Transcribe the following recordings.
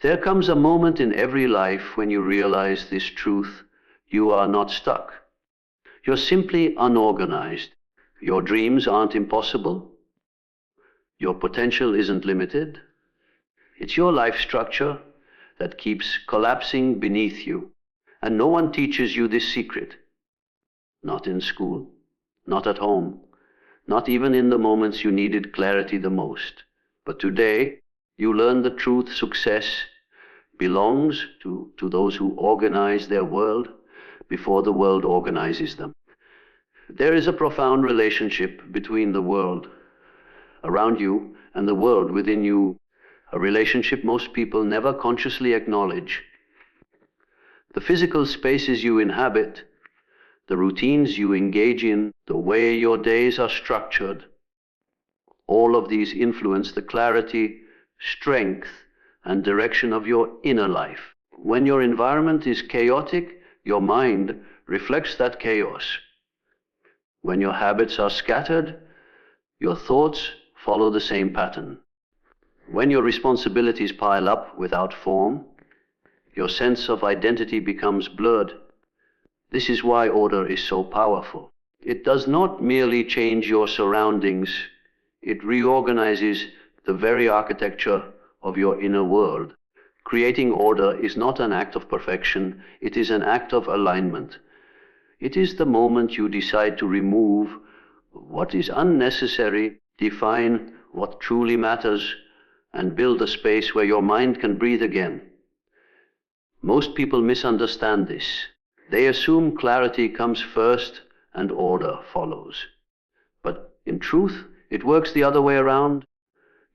There comes a moment in every life when you realize this truth: you are not stuck. You're simply unorganized. Your dreams aren't impossible. Your potential isn't limited. It's your life structure that keeps collapsing beneath you. And no one teaches you this secret. Not in school, not at home, not even in the moments you needed clarity the most. But today, you learn the truth: success belongs to those who organize their world before the world organizes them. There is a profound relationship between the world around you and the world within you, a relationship most people never consciously acknowledge. The physical spaces you inhabit, the routines you engage in, the way your days are structured, all of these influence the clarity, strength, and direction of your inner life. When your environment is chaotic, your mind reflects that chaos. When your habits are scattered, your thoughts follow the same pattern. When your responsibilities pile up without form, your sense of identity becomes blurred. This is why order is so powerful. It does not merely change your surroundings, it reorganizes the very architecture of your inner world. Creating order is not an act of perfection, it is an act of alignment. It is the moment you decide to remove what is unnecessary, define what truly matters, and build a space where your mind can breathe again. Most people misunderstand this. They assume clarity comes first and order follows. But in truth, it works the other way around.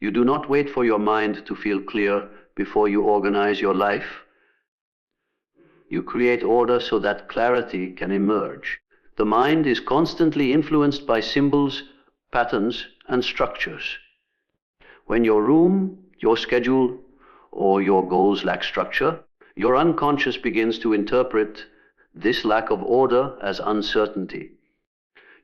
You do not wait for your mind to feel clear before you organize your life. You create order so that clarity can emerge. The mind is constantly influenced by symbols, patterns, and structures. When your room, your schedule, or your goals lack structure, your unconscious begins to interpret this lack of order as uncertainty.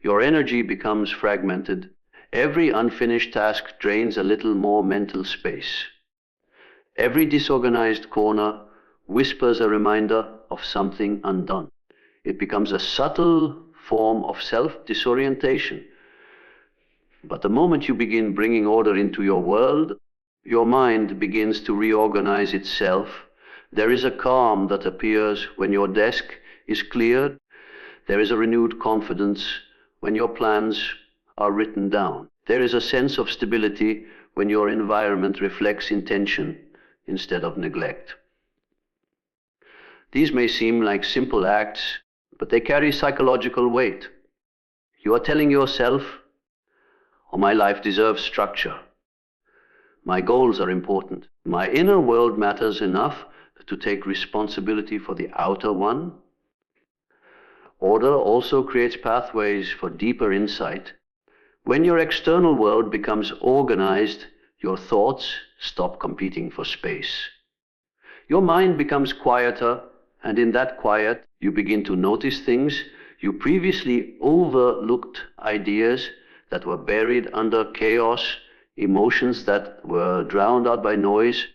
Your energy becomes fragmented. Every unfinished task drains a little more mental space. Every disorganized corner whispers a reminder of something undone. It becomes a subtle form of self-disorientation. But the moment you begin bringing order into your world, your mind begins to reorganize itself. There is a calm that appears when your desk is cleared. There is a renewed confidence when your plans are written down. There is a sense of stability when your environment reflects intention instead of neglect. These may seem like simple acts, but they carry psychological weight. You are telling yourself, "Oh, my life deserves structure. My goals are important. My inner world matters enough to take responsibility for the outer one." Order also creates pathways for deeper insight. When your external world becomes organized, your thoughts stop competing for space. Your mind becomes quieter, and in that quiet, you begin to notice things you previously overlooked, ideas that were buried under chaos, emotions that were drowned out by noise,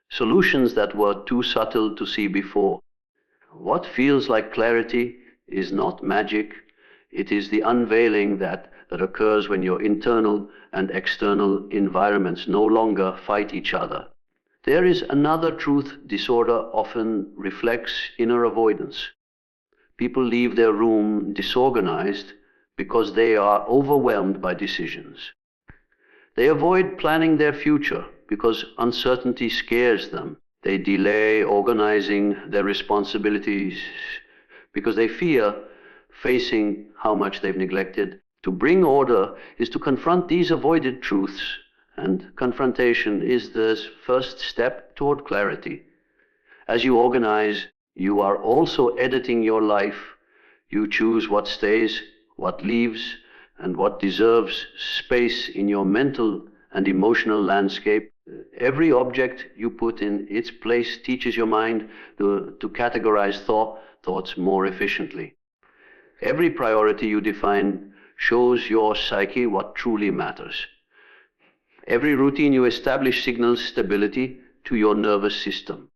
solutions that were too subtle to see before. What feels like clarity is not magic. It is the unveiling that occurs when your internal and external environments no longer fight each other. There is another truth disorder often reflects: inner avoidance. People leave their room disorganized because they are overwhelmed by decisions. They avoid planning their future because uncertainty scares them. They delay organizing their responsibilities because they fear facing how much they've neglected. To bring order is to confront these avoided truths, and confrontation is the first step toward clarity. As you organize, you are also editing your life. You choose what stays, what leaves, and what deserves space in your mental and emotional landscape. Every object you put in its place teaches your mind to categorize thoughts more efficiently. Every priority you define shows your psyche what truly matters. Every routine you establish signals stability, to your nervous system.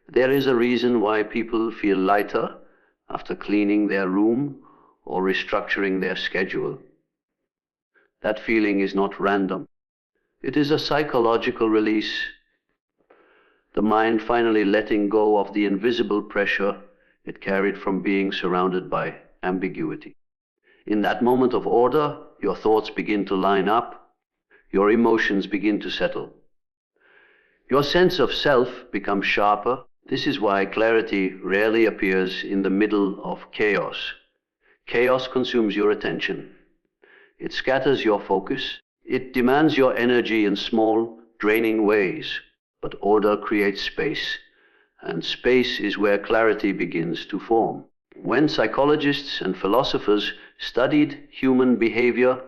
There is a reason why people feel lighter after cleaning their room or restructuring their schedule. That feeling is not random. It is a psychological release, the mind finally letting go of the invisible pressure it carried from being surrounded by ambiguity. In that moment of order, your thoughts begin to line up, your emotions begin to settle. Your sense of self becomes sharper. This is why clarity rarely appears in the middle of chaos. Chaos consumes your attention. It scatters your focus. It demands your energy in small, draining ways. But order creates space, and space is where clarity begins to form. When psychologists and philosophers studied human behavior,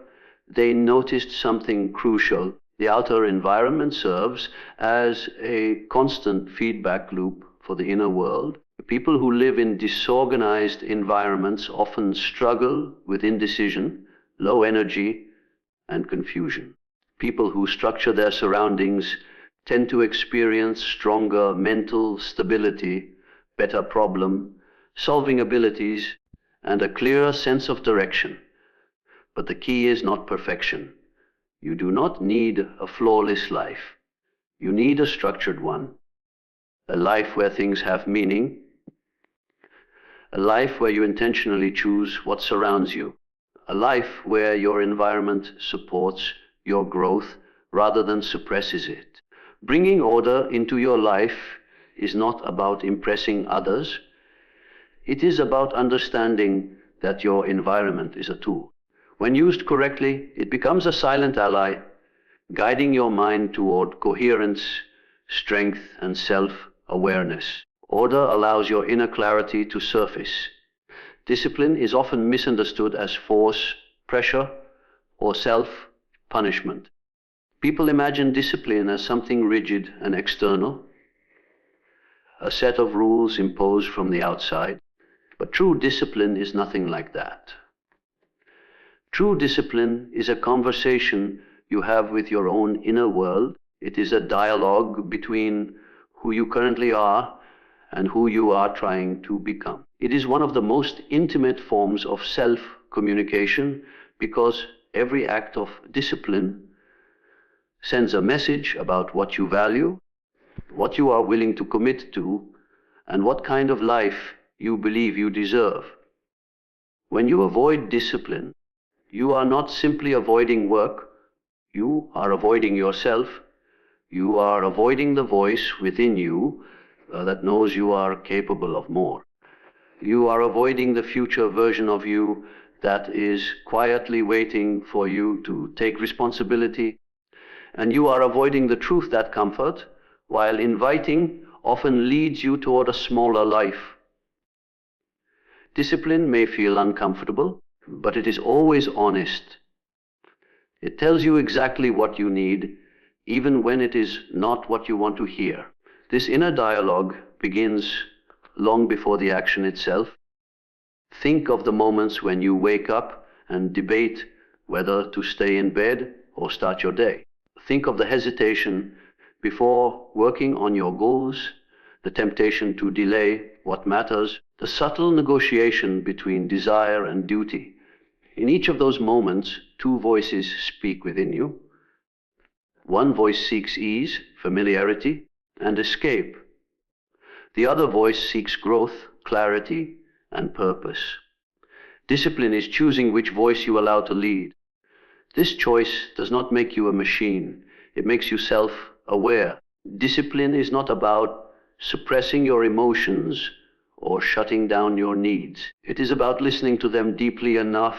they noticed something crucial. The outer environment serves as a constant feedback loop for the inner world. People who live in disorganized environments often struggle with indecision, low energy, and confusion. People who structure their surroundings tend to experience stronger mental stability, better problem-solving abilities, and a clearer sense of direction. But the key is not perfection. You do not need a flawless life. You need a structured one, a life where things have meaning, a life where you intentionally choose what surrounds you, a life where your environment supports your growth rather than suppresses it. Bringing order into your life is not about impressing others. It is about understanding that your environment is a tool. When used correctly, it becomes a silent ally, guiding your mind toward coherence, strength, and self-awareness. Order allows your inner clarity to surface. Discipline is often misunderstood as force, pressure, or self-punishment. People imagine discipline as something rigid and external, a set of rules imposed from the outside. But true discipline is nothing like that. True discipline is a conversation you have with your own inner world. It is a dialogue between who you currently are and who you are trying to become. It is one of the most intimate forms of self-communication because every act of discipline sends a message about what you value, what you are willing to commit to, and what kind of life you believe you deserve. When you avoid discipline, you are not simply avoiding work, you are avoiding yourself, you are avoiding the voice within you that knows you are capable of more. You are avoiding the future version of you that is quietly waiting for you to take responsibility. And you are avoiding the truth that comfort, while inviting often leads you toward a smaller life. Discipline may feel uncomfortable, but it is always honest. It tells you exactly what you need, even when it is not what you want to hear. This inner dialogue begins long before the action itself. Think of the moments when you wake up and debate whether to stay in bed or start your day. Think of the hesitation before working on your goals, the temptation to delay what matters, the subtle negotiation between desire and duty. In each of those moments, two voices speak within you. One voice seeks ease, familiarity, and escape. The other voice seeks growth, clarity, and purpose. Discipline is choosing which voice you allow to lead. This choice does not make you a machine. It makes you self-aware. Discipline is not about suppressing your emotions or shutting down your needs. It is about listening to them deeply enough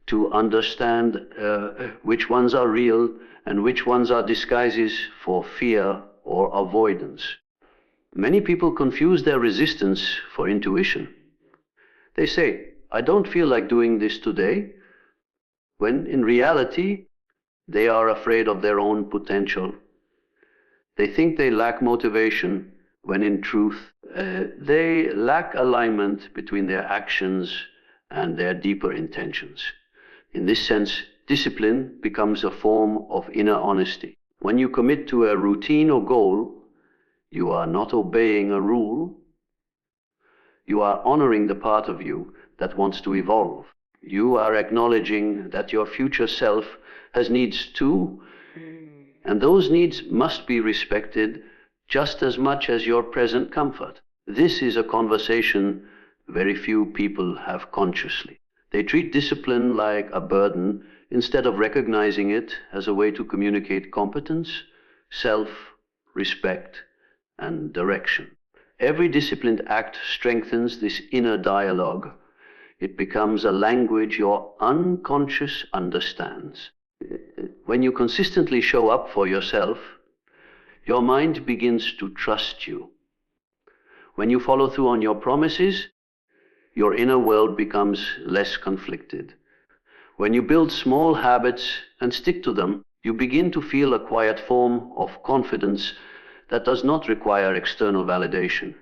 to understand which ones are real and which ones are disguises for fear or avoidance. Many people confuse their resistance for intuition. They say, I don't feel like doing this today, when in reality, they are afraid of their own potential. They think they lack motivation, when in truth, they lack alignment between their actions and their deeper intentions. In this sense, discipline becomes a form of inner honesty. When you commit to a routine or goal, You are not obeying a rule. You are honoring the part of you that wants to evolve. You are acknowledging that your future self has needs too, and those needs must be respected just as much as your present comfort. This is a conversation very few people have consciously. They treat discipline like a burden instead of recognizing it as a way to communicate competence, self-respect, and direction. Every disciplined act strengthens this inner dialogue. It becomes a language your unconscious understands. When you consistently show up for yourself, your mind begins to trust you. When you follow through on your promises, your inner world becomes less conflicted. When you build small habits and stick to them, you begin to feel a quiet form of confidence that does not require external validation.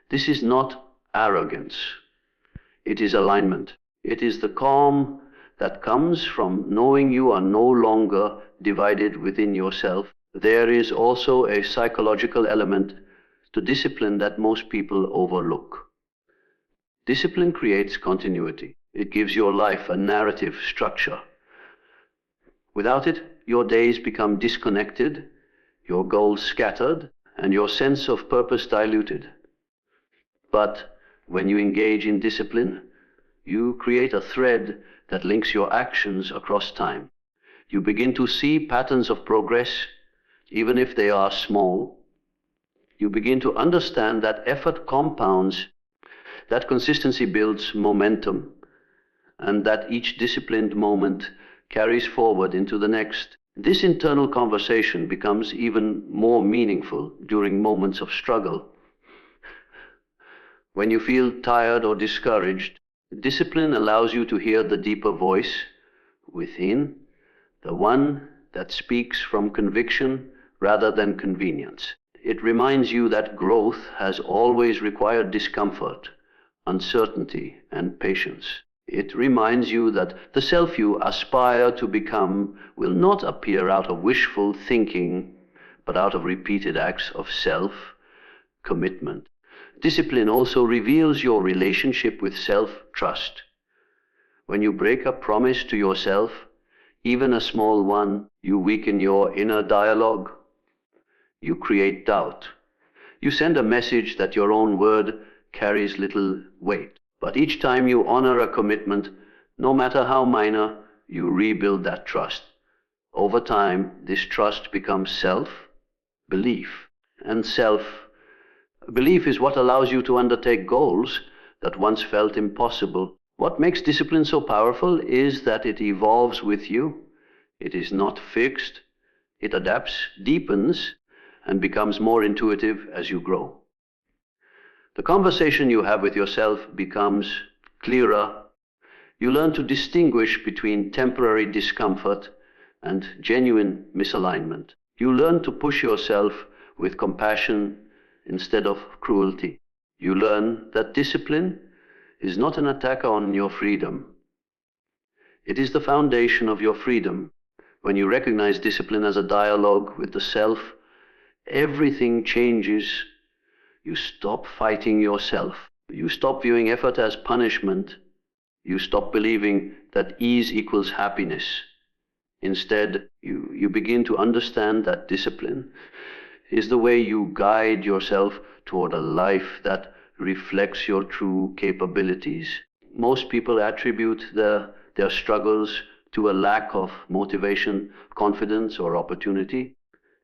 This is not arrogance. It is alignment. It is the calm that comes from knowing you are no longer divided within yourself. There is also a psychological element to discipline that most people overlook. Discipline creates continuity. It gives your life a narrative structure. Without it, your days become disconnected, your goals scattered, and your sense of purpose diluted. But when you engage in discipline, you create a thread that links your actions across time. You begin to see patterns of progress, even if they are small. You begin to understand that effort compounds, that consistency builds momentum, and that each disciplined moment carries forward into the next. This internal conversation becomes even more meaningful during moments of struggle. When you feel tired or discouraged, discipline allows you to hear the deeper voice within, the one that speaks from conviction rather than convenience. It reminds you that growth has always required discomfort, uncertainty, and patience. It reminds you that the self you aspire to become will not appear out of wishful thinking, but out of repeated acts of self-commitment. Discipline also reveals your relationship with self-trust. When you break a promise to yourself, even a small one, you weaken your inner dialogue. You create doubt. You send a message that your own word carries little weight. But each time you honor a commitment, no matter how minor, you rebuild that trust. Over time, this trust becomes self-belief. And self-belief is what allows you to undertake goals that once felt impossible. What makes discipline so powerful is that it evolves with you. It is not fixed. It adapts, deepens, and becomes more intuitive as you grow. The conversation you have with yourself becomes clearer. You learn to distinguish between temporary discomfort and genuine misalignment. You learn to push yourself with compassion instead of cruelty. You learn that discipline is not an attack on your freedom. It is the foundation of your freedom. When you recognize discipline as a dialogue with the self, everything changes. You stop fighting yourself. You stop viewing effort as punishment. You stop believing that ease equals happiness. Instead, you begin to understand that discipline is the way you guide yourself toward a life that reflects your true capabilities. Most people attribute their struggles to a lack of motivation, confidence, or opportunity,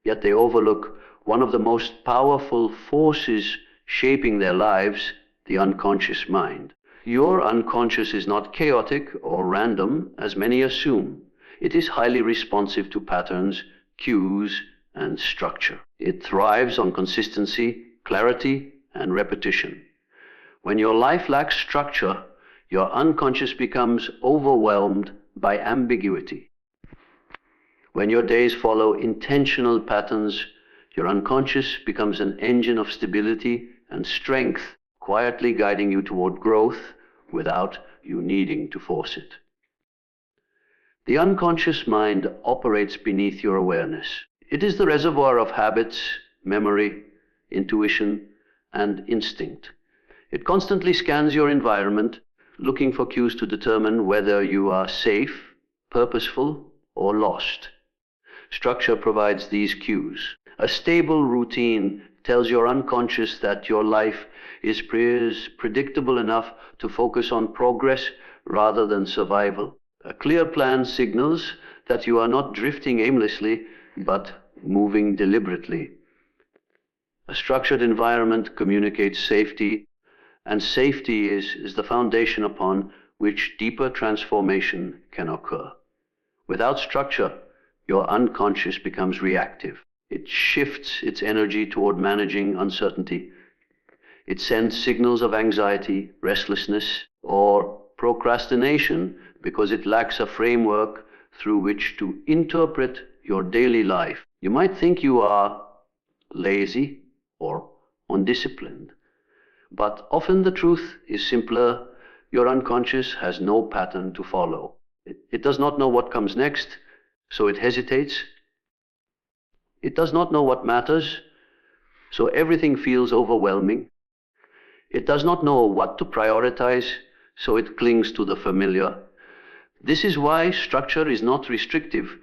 yet they overlook one of the most powerful forces shaping their lives, the unconscious mind. Your unconscious is not chaotic or random, as many assume. It is highly responsive to patterns, cues, and structure. It thrives on consistency, clarity, and repetition. When your life lacks structure, your unconscious becomes overwhelmed by ambiguity. When your days follow intentional patterns, your unconscious becomes an engine of stability and strength, quietly guiding you toward growth without you needing to force it. The unconscious mind operates beneath your awareness. It is the reservoir of habits, memory, intuition, and instinct. It constantly scans your environment, looking for cues to determine whether you are safe, purposeful, or lost. Structure provides these cues. A stable routine tells your unconscious that your life is predictable enough to focus on progress rather than survival. A clear plan signals that you are not drifting aimlessly, but moving deliberately. A structured environment communicates safety, and safety is the foundation upon which deeper transformation can occur. Without structure, your unconscious becomes reactive. It shifts its energy toward managing uncertainty. It sends signals of anxiety, restlessness, or procrastination because it lacks a framework through which to interpret your daily life. You might think you are lazy or undisciplined, but often the truth is simpler. Your unconscious has no pattern to follow. It does not know what comes next, so it hesitates. It does not know what matters, so everything feels overwhelming. It does not know what to prioritize, so it clings to the familiar. This is why structure is not restrictive,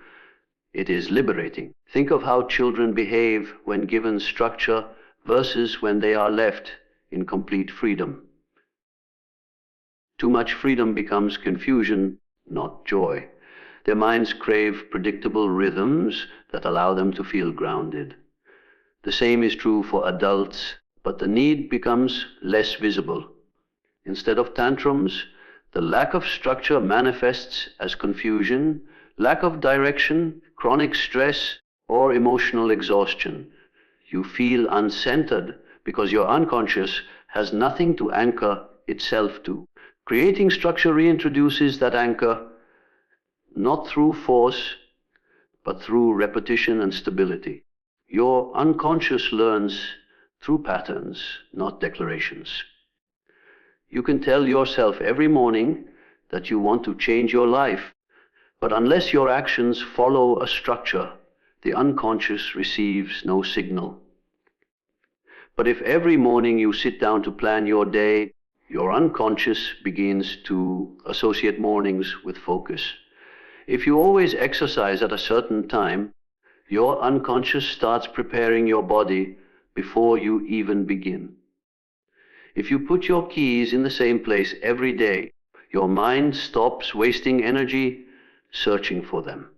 it is liberating. Think of how children behave when given structure versus when they are left in complete freedom. Too much freedom becomes confusion, not joy. Their minds crave predictable rhythms that allow them to feel grounded. The same is true for adults, but the need becomes less visible. Instead of tantrums, the lack of structure manifests as confusion, lack of direction, chronic stress, or emotional exhaustion. You feel uncentered because your unconscious has nothing to anchor itself to. Creating structure reintroduces that anchor, not through force, but through repetition and stability. Your unconscious learns through patterns, not declarations. You can tell yourself every morning that you want to change your life, but unless your actions follow a structure, the unconscious receives no signal. But if every morning you sit down to plan your day, your unconscious begins to associate mornings with focus. If you always exercise at a certain time, your unconscious starts preparing your body before you even begin. If you put your keys in the same place every day, your mind stops wasting energy searching for them.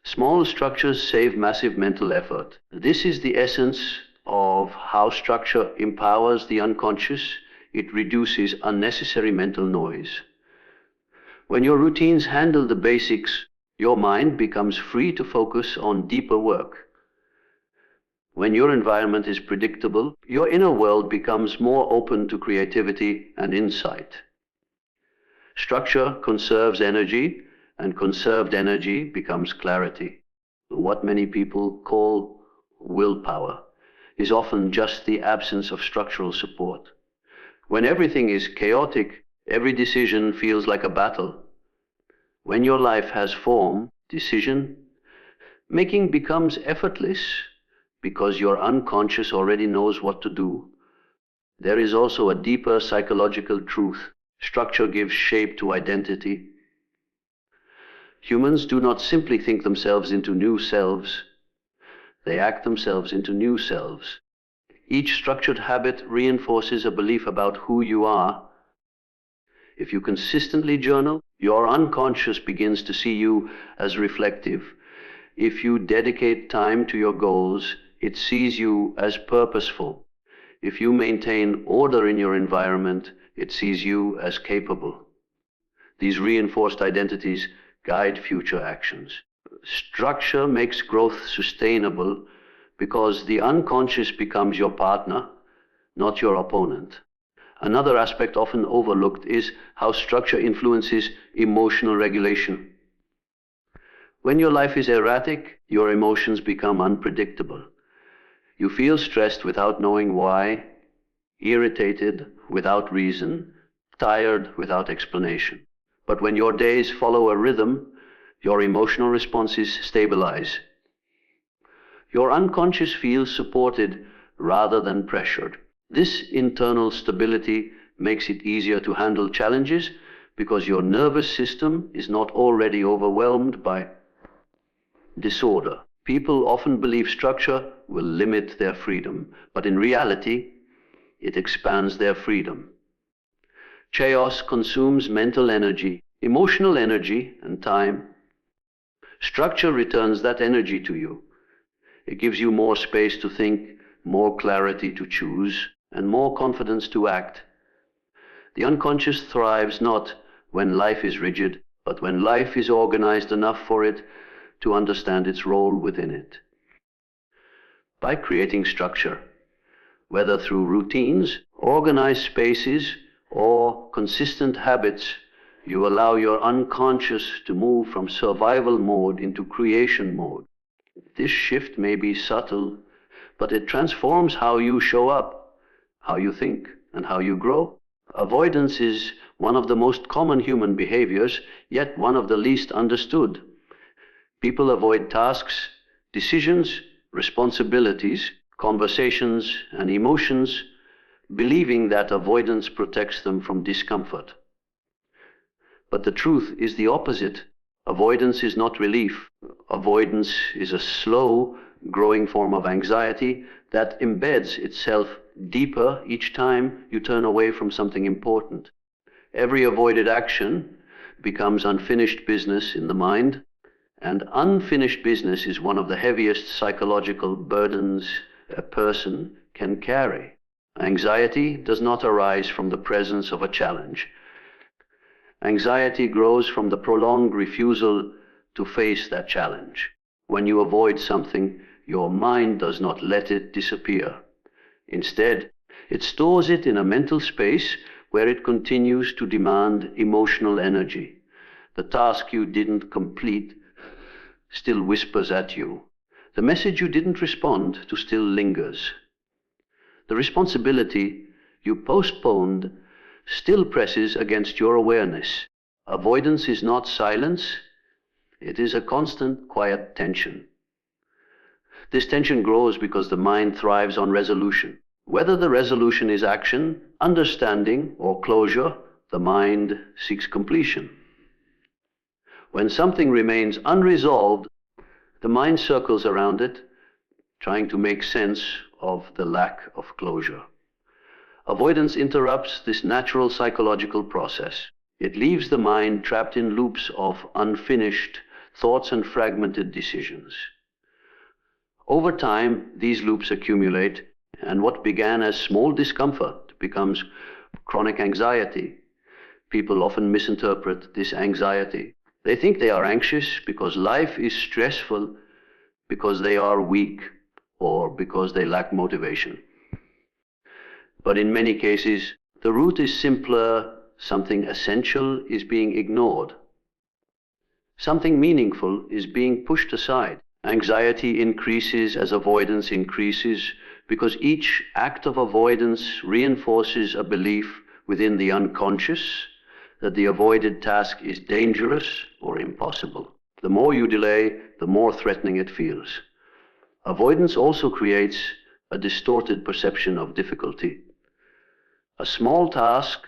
Small structures save massive mental effort. This is the essence of how structure empowers the unconscious. It reduces unnecessary mental noise. When your routines handle the basics, your mind becomes free to focus on deeper work. When your environment is predictable, your inner world becomes more open to creativity and insight. Structure conserves energy, and conserved energy becomes clarity. What many people call willpower is often just the absence of structural support. When everything is chaotic, every decision feels like a battle. When your life has form, decision making becomes effortless because your unconscious already knows what to do. There is also a deeper psychological truth. Structure gives shape to identity. Humans do not simply think themselves into new selves. They act themselves into new selves. Each structured habit reinforces a belief about who you are. If you consistently journal, your unconscious begins to see you as reflective. If you dedicate time to your goals, it sees you as purposeful. If you maintain order in your environment, it sees you as capable. These reinforced identities guide future actions. Structure makes growth sustainable because the unconscious becomes your partner, not your opponent. Another aspect often overlooked is how structure influences emotional regulation. When your life is erratic, your emotions become unpredictable. You feel stressed without knowing why, irritated without reason, tired without explanation. But when your days follow a rhythm, your emotional responses stabilize. Your unconscious feels supported rather than pressured. This internal stability makes it easier to handle challenges because your nervous system is not already overwhelmed by disorder. People often believe structure will limit their freedom, but in reality, it expands their freedom. Chaos consumes mental energy, emotional energy, and time. Structure returns that energy to you. It gives you more space to think, more clarity to choose, and more confidence to act. The unconscious thrives not when life is rigid, but when life is organized enough for it to understand its role within it. By creating structure, whether through routines, organized spaces, or consistent habits, you allow your unconscious to move from survival mode into creation mode. This shift may be subtle, but it transforms how you show up, how you think, and how you grow. Avoidance is one of the most common human behaviors, yet one of the least understood. People avoid tasks, decisions, responsibilities, conversations, and emotions, believing that avoidance protects them from discomfort. But the truth is the opposite. Avoidance is not relief. Avoidance is a slow, growing form of anxiety that embeds itself deeper each time you turn away from something important. Every avoided action becomes unfinished business in the mind, and unfinished business is one of the heaviest psychological burdens a person can carry. Anxiety does not arise from the presence of a challenge. Anxiety grows from the prolonged refusal to face that challenge. When you avoid something, your mind does not let it disappear. Instead, it stores it in a mental space where it continues to demand emotional energy. The task you didn't complete still whispers at you. The message you didn't respond to still lingers. The responsibility you postponed still presses against your awareness. Avoidance is not silence, it is a constant, quiet tension. This tension grows because the mind thrives on resolution. Whether the resolution is action, understanding, or closure, the mind seeks completion. When something remains unresolved, the mind circles around it, trying to make sense of the lack of closure. Avoidance interrupts this natural psychological process. It leaves the mind trapped in loops of unfinished thoughts and fragmented decisions. Over time, these loops accumulate, and what began as small discomfort becomes chronic anxiety. People often misinterpret this anxiety. They think they are anxious because life is stressful, because they are weak, or because they lack motivation. But in many cases, the root is simpler. Something essential is being ignored. Something meaningful is being pushed aside. Anxiety increases as avoidance increases because each act of avoidance reinforces a belief within the unconscious that the avoided task is dangerous or impossible. The more you delay, the more threatening it feels. Avoidance also creates a distorted perception of difficulty. A small task,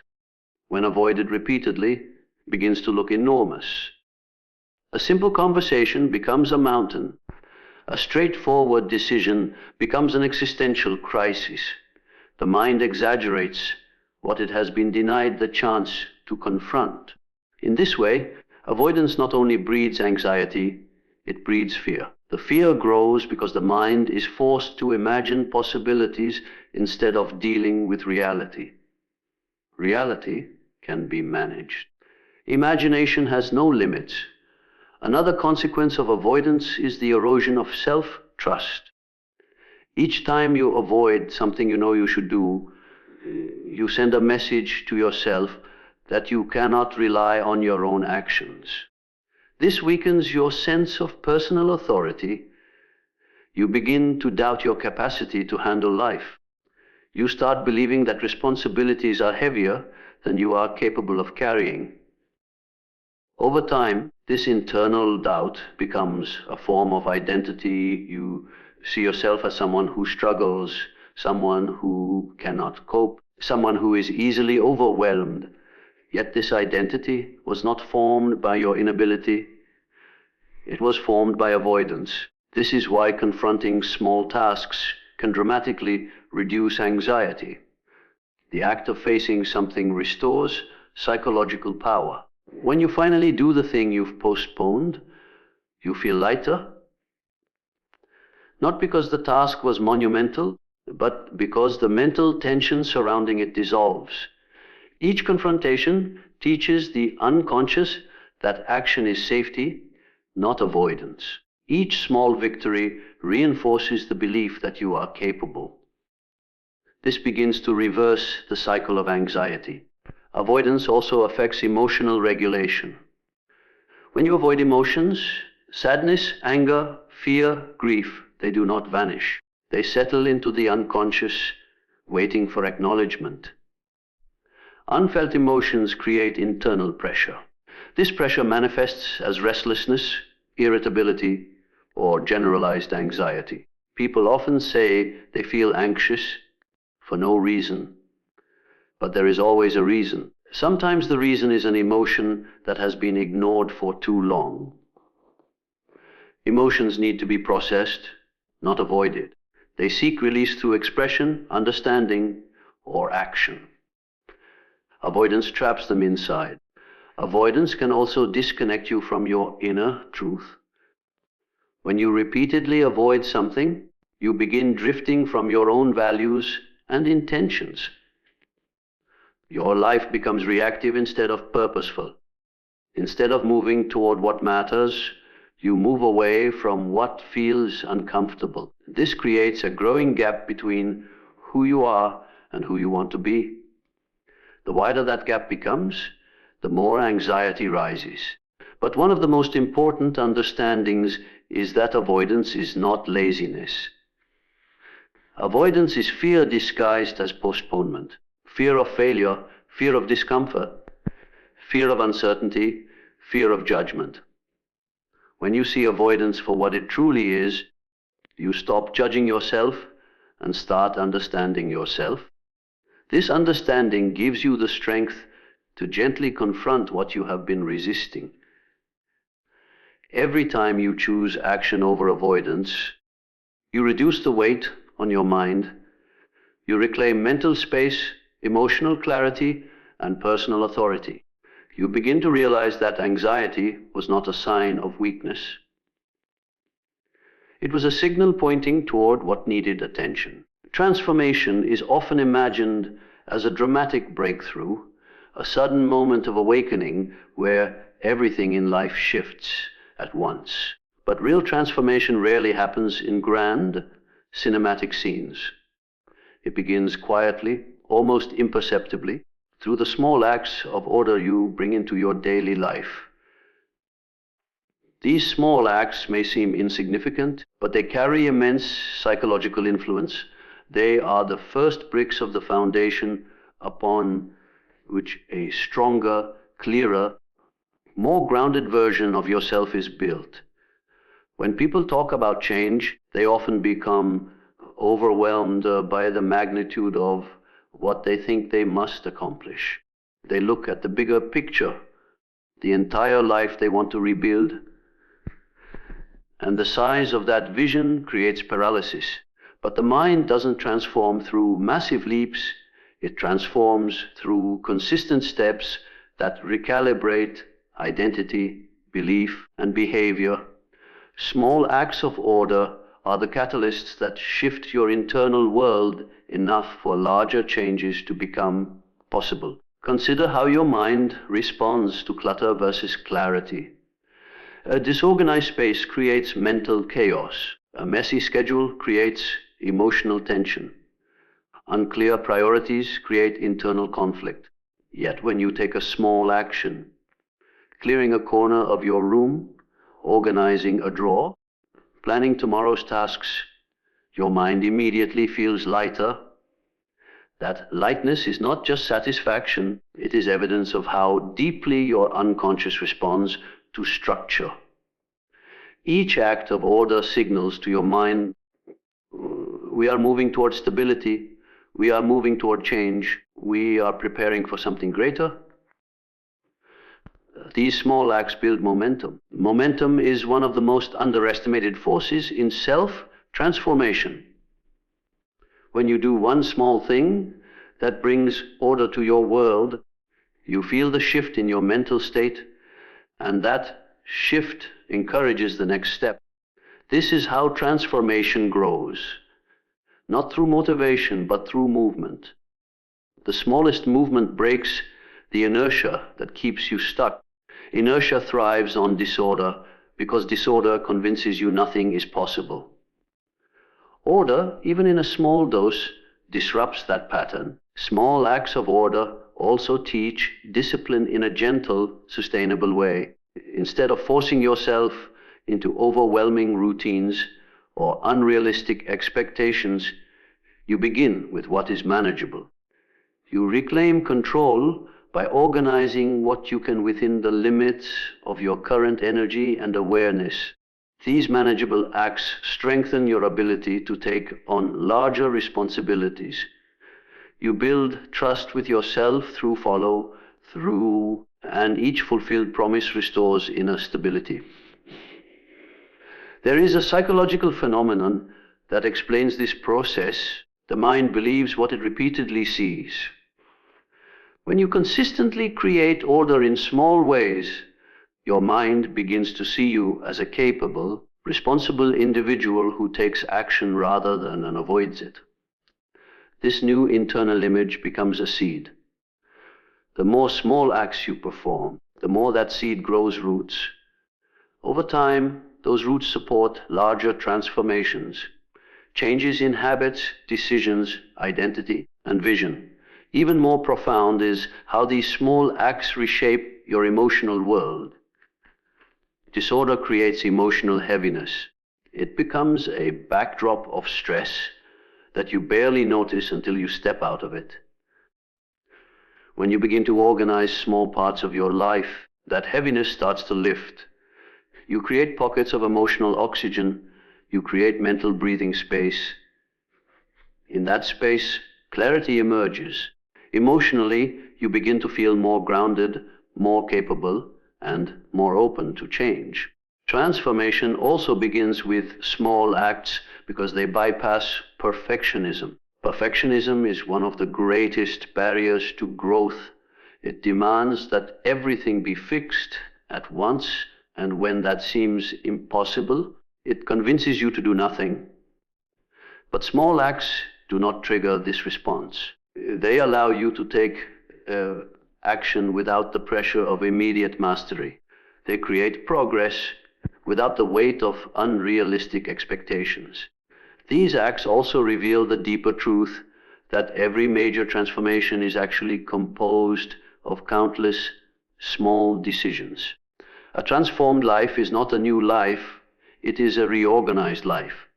when avoided repeatedly, begins to look enormous. A simple conversation becomes a mountain. A straightforward decision becomes an existential crisis. The mind exaggerates what it has been denied the chance to confront. In this way, avoidance not only breeds anxiety, it breeds fear. The fear grows because the mind is forced to imagine possibilities instead of dealing with reality. Reality can be managed. Imagination has no limits. Another consequence of avoidance is the erosion of self-trust. Each time you avoid something you know you should do, you send a message to yourself that you cannot rely on your own actions. This weakens your sense of personal authority. You begin to doubt your capacity to handle life. You start believing that responsibilities are heavier than you are capable of carrying. Over time, this internal doubt becomes a form of identity. You see yourself as someone who struggles, someone who cannot cope, someone who is easily overwhelmed. Yet this identity was not formed by your inability, it was formed by avoidance. This is why confronting small tasks can dramatically reduce anxiety. The act of facing something restores psychological power. When you finally do the thing you've postponed, you feel lighter, not because the task was monumental, but because the mental tension surrounding it dissolves. Each confrontation teaches the unconscious that action is safety, not avoidance. Each small victory reinforces the belief that you are capable. This begins to reverse the cycle of anxiety. Avoidance also affects emotional regulation. When you avoid emotions, sadness, anger, fear, grief, they do not vanish. They settle into the unconscious, waiting for acknowledgement. Unfelt emotions create internal pressure. This pressure manifests as restlessness, irritability, or generalized anxiety. People often say they feel anxious for no reason, but there is always a reason. Sometimes the reason is an emotion that has been ignored for too long. Emotions need to be processed, not avoided. They seek release through expression, understanding, or action. Avoidance traps them inside. Avoidance can also disconnect you from your inner truth. When you repeatedly avoid something, you begin drifting from your own values and intentions. Your life becomes reactive instead of purposeful. Instead of moving toward what matters, you move away from what feels uncomfortable. This creates a growing gap between who you are and who you want to be. The wider that gap becomes, the more anxiety rises. But one of the most important understandings is that avoidance is not laziness. Avoidance is fear disguised as postponement. Fear of failure, fear of discomfort, fear of uncertainty, fear of judgment. When you see avoidance for what it truly is, you stop judging yourself and start understanding yourself. This understanding gives you the strength to gently confront what you have been resisting. Every time you choose action over avoidance, you reduce the weight on your mind, you reclaim mental space, emotional clarity, and personal authority. You begin to realize that anxiety was not a sign of weakness. It was a signal pointing toward what needed attention. Transformation is often imagined as a dramatic breakthrough, a sudden moment of awakening where everything in life shifts at once. But real transformation rarely happens in grand, cinematic scenes. It begins quietly, almost imperceptibly, through the small acts of order you bring into your daily life. These small acts may seem insignificant, but they carry immense psychological influence. They are the first bricks of the foundation upon which a stronger, clearer, more grounded version of yourself is built. When people talk about change, they often become overwhelmed by the magnitude of what they think they must accomplish. They look at the bigger picture, the entire life they want to rebuild, and the size of that vision creates paralysis. But the mind doesn't transform through massive leaps, it transforms through consistent steps that recalibrate identity, belief, and behavior. Small acts of order are the catalysts that shift your internal world enough for larger changes to become possible. Consider how your mind responds to clutter versus clarity. A disorganized space creates mental chaos. A messy schedule creates emotional tension. Unclear priorities create internal conflict. Yet when you take a small action, clearing a corner of your room, organizing a drawer, planning tomorrow's tasks, your mind immediately feels lighter. That lightness is not just satisfaction, it is evidence of how deeply your unconscious responds to structure. Each act of order signals to your mind We are moving toward stability. We are moving toward change. We are preparing for something greater. These small acts build momentum. Momentum is one of the most underestimated forces in self-transformation. When you do one small thing that brings order to your world, you feel the shift in your mental state, and that shift encourages the next step. This is how transformation grows. Not through motivation, but through movement. The smallest movement breaks the inertia that keeps you stuck. Inertia thrives on disorder because disorder convinces you nothing is possible. Order, even in a small dose, disrupts that pattern. Small acts of order also teach discipline in a gentle, sustainable way. Instead of forcing yourself into overwhelming routines or unrealistic expectations, you begin with what is manageable. You reclaim control by organizing what you can within the limits of your current energy and awareness. These manageable acts strengthen your ability to take on larger responsibilities. You build trust with yourself through follow through, and each fulfilled promise restores inner stability. There is a psychological phenomenon that explains this process. The mind believes what it repeatedly sees. When you consistently create order in small ways, your mind begins to see you as a capable, responsible individual who takes action rather than avoids it. This new internal image becomes a seed. The more small acts you perform, the more that seed grows roots. Over time, those roots support larger transformations, changes in habits, decisions, identity, and vision. Even more profound is how these small acts reshape your emotional world. Disorder creates emotional heaviness. It becomes a backdrop of stress that you barely notice until you step out of it. When you begin to organize small parts of your life, that heaviness starts to lift. You create pockets of emotional oxygen. You create mental breathing space. In that space, clarity emerges. Emotionally, you begin to feel more grounded, more capable, and more open to change. Transformation also begins with small acts because they bypass perfectionism. Perfectionism is one of the greatest barriers to growth. It demands that everything be fixed at once, and when that seems impossible, it convinces you to do nothing. But small acts do not trigger this response. They allow you to take action without the pressure of immediate mastery. They create progress without the weight of unrealistic expectations. These acts also reveal the deeper truth that every major transformation is actually composed of countless small decisions. A transformed life is not a new life, it is a reorganized life.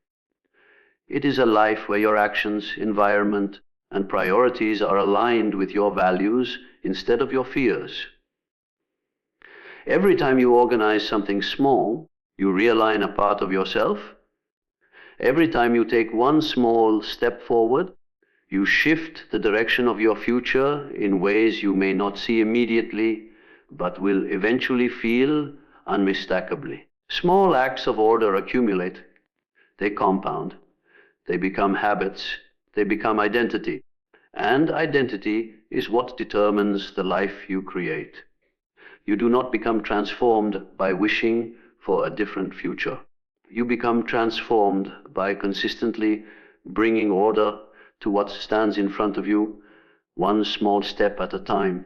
It is a life where your actions, environment, and priorities are aligned with your values instead of your fears. Every time you organize something small, you realign a part of yourself. Every time you take one small step forward, you shift the direction of your future in ways you may not see immediately, but will eventually feel unmistakably. Small acts of order accumulate. They compound. They become habits. They become identity. And identity is what determines the life you create. You do not become transformed by wishing for a different future. You become transformed by consistently bringing order to what stands in front of you, one small step at a time.